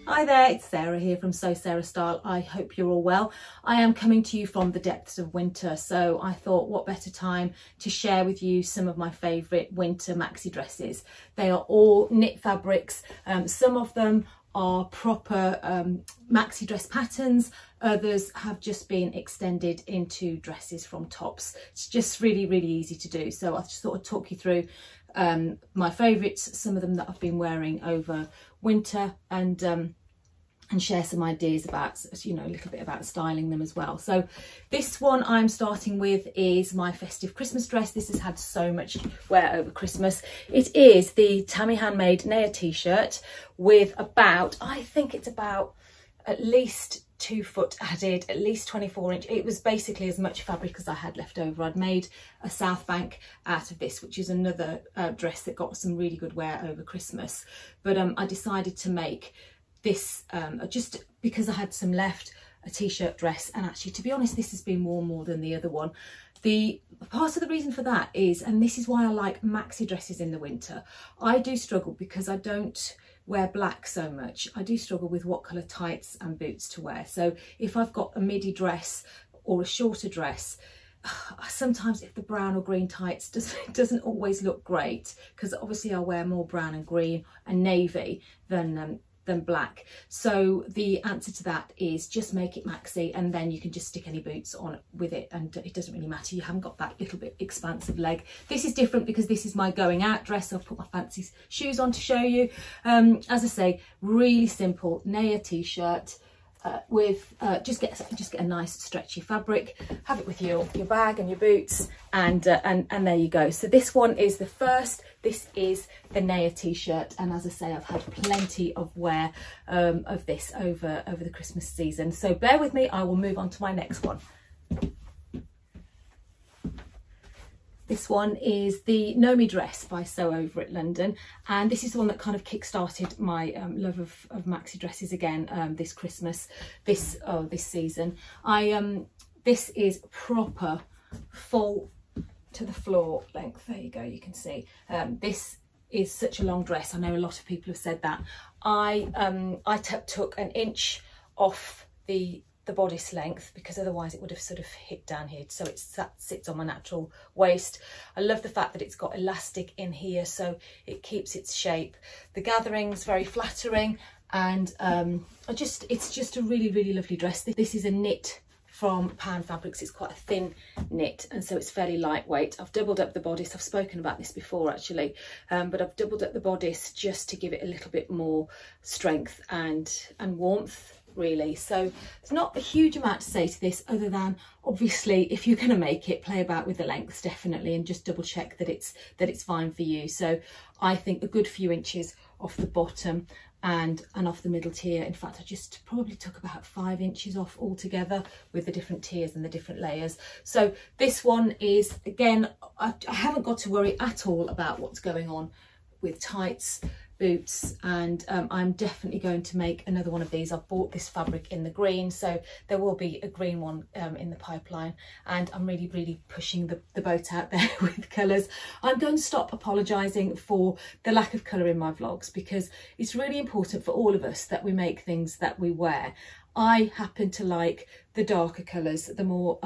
Hi there, it's Sarah here from So Sarah Style. I hope you're all well. I am coming to you from the depths of winter, so I thought what better time to share with you some of my favourite winter maxi dresses. They are all knit fabrics. Some of them are proper maxi dress patterns, others have just been extended into dresses from tops. It's just really easy to do, so I just thought I'd talk you through my favourites, some of them that I've been wearing over winter, and share some ideas about, you know, a little bit about styling them as well. So this one I'm starting with is my festive Christmas dress. This has had so much wear over Christmas. It is the Tammy Handmade Naya t-shirt with about, I think it's about at least 2 foot added, at least 24 inch. It was basically as much fabric as I had left over. I'd made a South Bank out of this, which is another dress that got some really good wear over Christmas. But I decided to make this just because I had some left, a t-shirt dress, and actually, to be honest, this has been worn more than the other one. The part of the reason for that is, and this is why I like maxi dresses in the winter, I do struggle because I don't wear black so much. I do struggle with what colour tights and boots to wear. So if I've got a midi dress or a shorter dress, sometimes if the brown or green tights doesn't always look great, because obviously I wear more brown and green and navy than black. So the answer to that is just make it maxi, and then you can just stick any boots on with it and it doesn't really matter. You haven't got that little bit expansive leg. This is different because this is my going out dress. I've put my fancy shoes on to show you. As I say, really simple Naya t-shirt with just get a nice stretchy fabric, have it with your bag and your boots, and there you go. So this one is the first. This is the Naya t-shirt, and as I say, I've had plenty of wear of this over the Christmas season, so bear with me. I will move on to my next one. This one is the Nomi dress by Sew Over It London, and this is the one that kind of kick-started my love of maxi dresses again this Christmas, this season. This is proper full to the floor length. There you go, you can see. This is such a long dress. I know a lot of people have said that. I took an inch off the bodice length because otherwise it would have sort of hit down here, so it sits on my natural waist. I love the fact that it's got elastic in here, so it keeps its shape. The gathering's very flattering, and it's just a really lovely dress. This is a knit from Pound Fabrics. It's quite a thin knit, and so it's fairly lightweight. I've doubled up the bodice. I've spoken about this before actually, but I've doubled up the bodice just to give it a little bit more strength and warmth, really. So there's not a huge amount to say to this, other than obviously if you're going to make it, play about with the lengths definitely, and just double check that it's fine for you. So I think a good few inches off the bottom and off the middle tier. In fact, I just probably took about 5 inches off altogether with the different tiers and the different layers. So this one is, again, I haven't got to worry at all about what's going on with tights, boots, and I'm definitely going to make another one of these. I've bought this fabric in the green, so there will be a green one in the pipeline, and I'm really pushing the boat out there with colours. I'm going to stop apologising for the lack of colour in my vlogs, because it's really important for all of us that we make things that we wear. I happen to like the darker colours, the more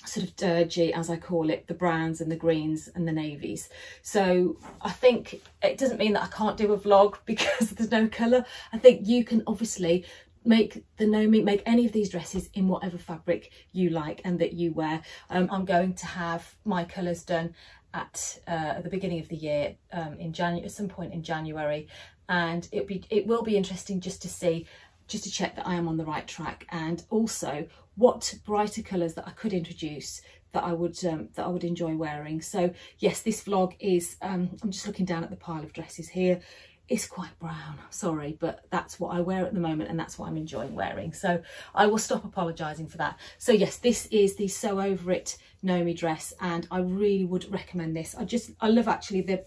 sort of dirgy, as I call it, the browns and the greens and the navies. So I think it doesn't mean that I can't do a vlog because there's no colour. I think you can obviously make the Nomi, make any of these dresses in whatever fabric you like and that you wear. I'm going to have my colours done at the beginning of the year, in January, at some point in January, and it will be interesting just to check that I am on the right track, and also what brighter colours that I could introduce that I would enjoy wearing. So yes, this vlog is I'm just looking down at the pile of dresses here. It's quite brown, sorry, but that's what I wear at the moment and that's what I'm enjoying wearing, so I will stop apologising for that. So yes, this is the Sew Over It Nomi dress, and I really would recommend this. I love actually the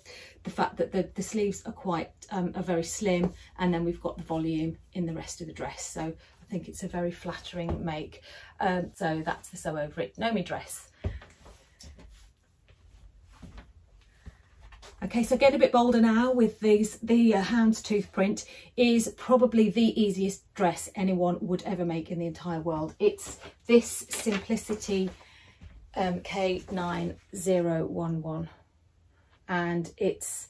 fact that the sleeves are quite are very slim, and then we've got the volume in the rest of the dress, so I think it's a very flattering make. So that's the Sew Over It Nomi dress. Okay, so getting a bit bolder now with these. The houndstooth print is probably the easiest dress anyone would ever make in the entire world. It's this Simplicity K9011, and it's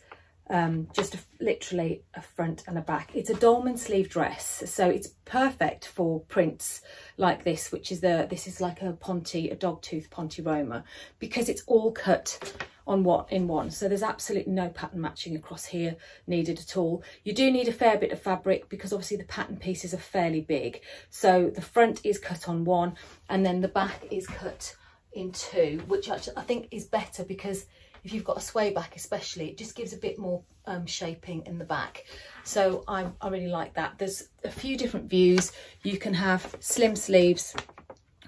just literally a front and a back. It's a dolman sleeve dress, so it's perfect for prints like this, which is this is like a dogtooth Ponte Roma, because it's all cut on one, so there's absolutely no pattern matching across here needed at all. You do need a fair bit of fabric because obviously the pattern pieces are fairly big, so the front is cut on one and then the back is cut in two, which I think is better, because if you've got a sway back especially, it just gives a bit more shaping in the back. So I really like that. There's a few different views. You can have slim sleeves,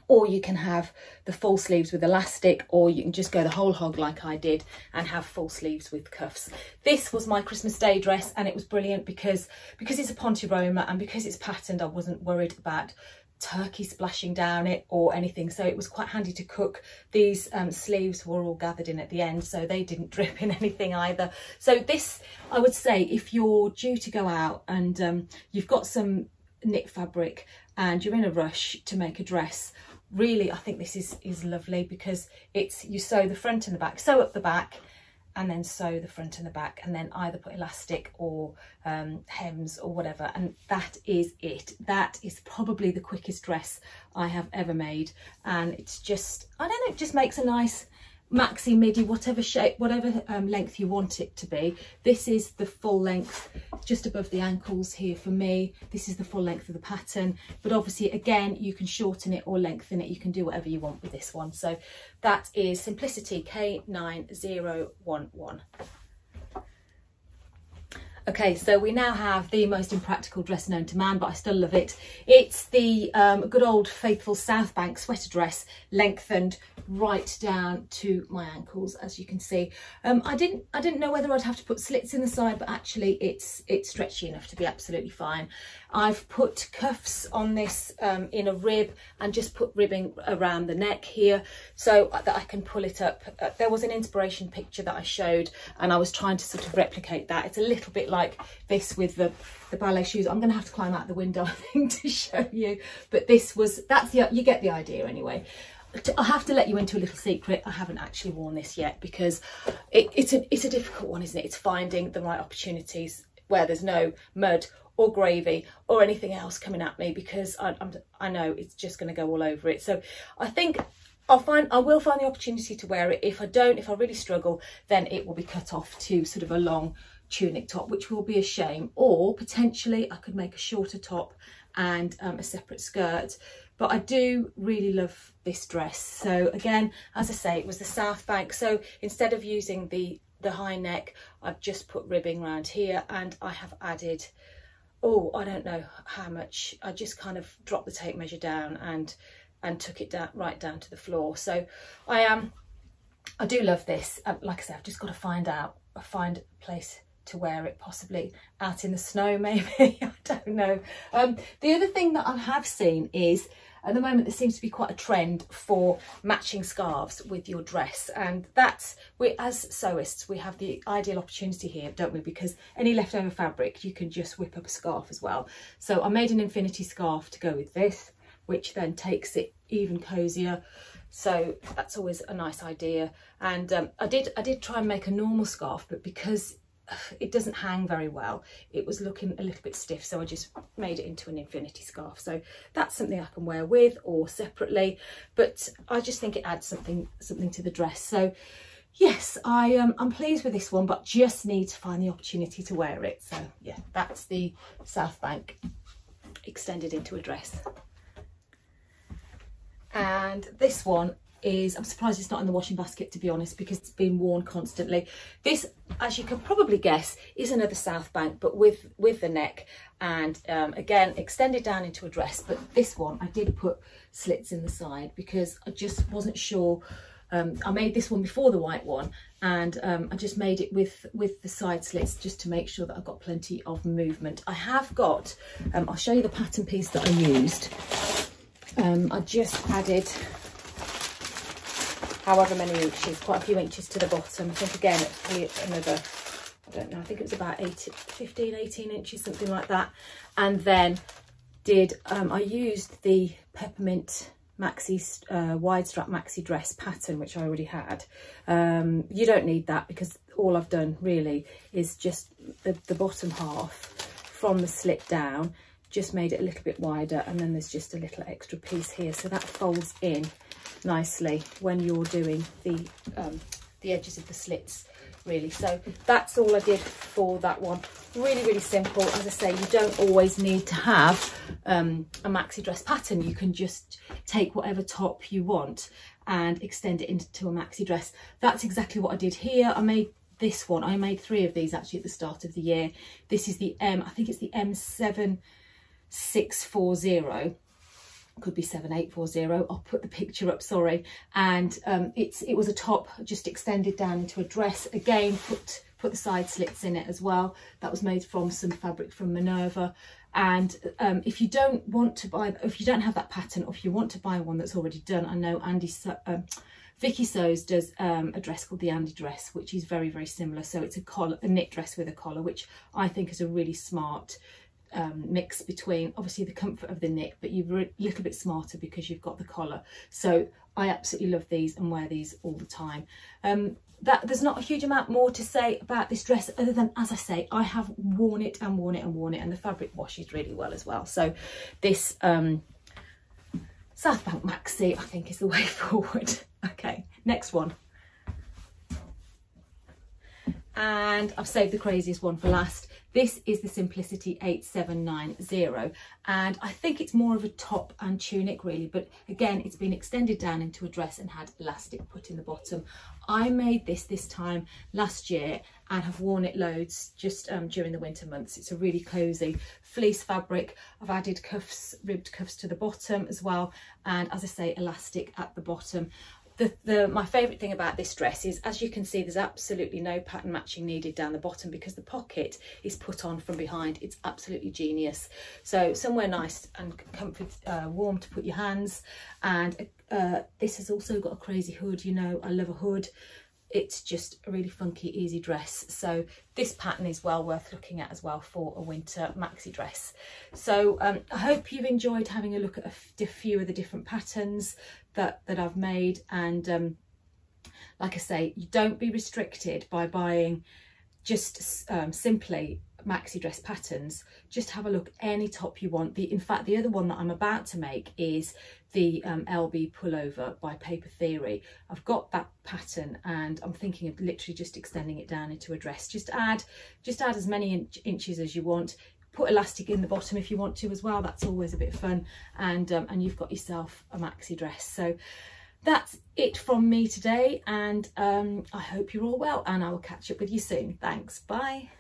or you can have the full sleeves with elastic, or you can just go the whole hog like I did and have full sleeves with cuffs. This was my Christmas Day dress, and it was brilliant because it's a Ponte Roma and because it's patterned. I wasn't worried about turkey splashing down it or anything, so it was quite handy to cook. These sleeves were all gathered in at the end, so they didn't drip in anything either. So this, I would say, if you're due to go out and you've got some knit fabric and you're in a rush to make a dress, really I think this is lovely, because you sew the front and the back, sew up the back and then sew the front and the back, and then either put elastic or hems or whatever, and that is it. That is probably the quickest dress I have ever made, and it's just, I don't know, it just makes a nice maxi, midi, whatever shape, whatever length you want it to be. This is the full length, just above the ankles here for me. This is the full length of the pattern, but obviously again you can shorten it or lengthen it. You can do whatever you want with this one. So that is Simplicity K9011. Okay, so we now have the most impractical dress known to man, but I still love it. It's the good old faithful South Bank sweater dress, lengthened right down to my ankles, as you can see. I didn't know whether I'd have to put slits in the side, but actually it's stretchy enough to be absolutely fine. I've put cuffs on this in a rib and just put ribbing around the neck here so that I can pull it up. There was an inspiration picture that I showed and I was trying to sort of replicate that. It's a little bit like this with the ballet shoes. I'm going to have to climb out the window, I think, to show you, but you get the idea anyway. I have to let you into a little secret. I haven't actually worn this yet because it's a difficult one, isn't it? It's finding the right opportunities where there's no mud or gravy or anything else coming at me, because I know it's just going to go all over it. So I think I will find the opportunity to wear it. If I don't, if I really struggle, then it will be cut off to sort of a long tunic top, which will be a shame. Or potentially I could make a shorter top and a separate skirt. But I do really love this dress. So again, as I say, it was the South Bank. So instead of using the high neck, I've just put ribbing around here, and I have added, oh, I don't know how much. I just kind of dropped the tape measure down and took it down right down to the floor. So I do love this. Like I said, I've just got to find a place to wear it, possibly out in the snow maybe. I don't know. The other thing that I have seen is, at the moment, there seems to be quite a trend for matching scarves with your dress, and as sewists, we have the ideal opportunity here, don't we? Because any leftover fabric, you can just whip up a scarf as well. So I made an infinity scarf to go with this, which then takes it even cozier. So that's always a nice idea. And I did try and make a normal scarf, but because it doesn't hang very well, it was looking a little bit stiff, so I just made it into an infinity scarf. So that's something I can wear with or separately, but I just think it adds something to the dress. So yes, I'm pleased with this one, but just need to find the opportunity to wear it. So yeah, that's the South Bank extended into a dress. And this one is, I'm surprised it's not in the washing basket, to be honest, because it's been worn constantly. This, as you can probably guess, is another South Bank, but with the neck, and again extended down into a dress. But this one I did put slits in the side because I just wasn't sure. I made this one before the white one, and I just made it with the side slits just to make sure that I've got plenty of movement. I have got, I'll show you the pattern piece that I used. I just added however many inches, quite a few inches to the bottom. I think again it's another, I don't know, I think it was about 15, 18 inches, something like that. And then I used the peppermint maxi wide strap maxi dress pattern, which I already had. You don't need that, because all I've done really is just the bottom half from the slit down, just made it a little bit wider, and then there's just a little extra piece here, so that folds in nicely when you're doing the edges of the slits, really. So that's all I did for that one. Really, really simple. As I say, you don't always need to have a maxi dress pattern. You can just take whatever top you want and extend it into a maxi dress. That's exactly what I did here. I made this one. I made 3 of these actually at the start of the year. This is the I think it's the M7640. Could be 7840. I'll put the picture up, sorry. And it was a top just extended down into a dress. Again, put the side slits in it as well. That was made from some fabric from Minerva. And if you don't have that pattern, or if you want to buy one that's already done, I know Vicky Sews does a dress called the Andy dress, which is very, very similar. So it's a knit dress with a collar, which I think is a really smart mix between obviously the comfort of the knit, but you're a little bit smarter because you've got the collar. So I absolutely love these and wear these all the time. There's not a huge amount more to say about this dress, other than, as I say, I have worn it and worn it and worn it, and the fabric washes really well as well. So this South Bank maxi, I think, is the way forward. Okay, next one. And I've saved the craziest one for last. This is the Simplicity 8790, and I think it's more of a top and tunic really, but again, it's been extended down into a dress and had elastic put in the bottom. I made this time last year and have worn it loads just during the winter months. It's a really cozy fleece fabric. I've added cuffs, ribbed cuffs to the bottom as well, and as I say, elastic at the bottom. My favourite thing about this dress is, as you can see, there's absolutely no pattern matching needed down the bottom because the pocket is put on from behind. It's absolutely genius. So somewhere nice and warm to put your hands. And this has also got a crazy hood. You know, I love a hood. It's just a really funky, easy dress. So this pattern is well worth looking at as well for a winter maxi dress. So I hope you've enjoyed having a look at a few of the different patterns that I've made. And like I say, you don't be restricted by buying just simply maxi dress patterns. Just have a look any top you want. In fact, the other one that I'm about to make is the LB pullover by Paper Theory. I've got that pattern and I'm thinking of literally just extending it down into a dress. Just add as many inches as you want. Put elastic in the bottom if you want to as well. That's always a bit fun. And you've got yourself a maxi dress. So that's it from me today, and I hope you're all well, and I will catch up with you soon. Thanks, bye.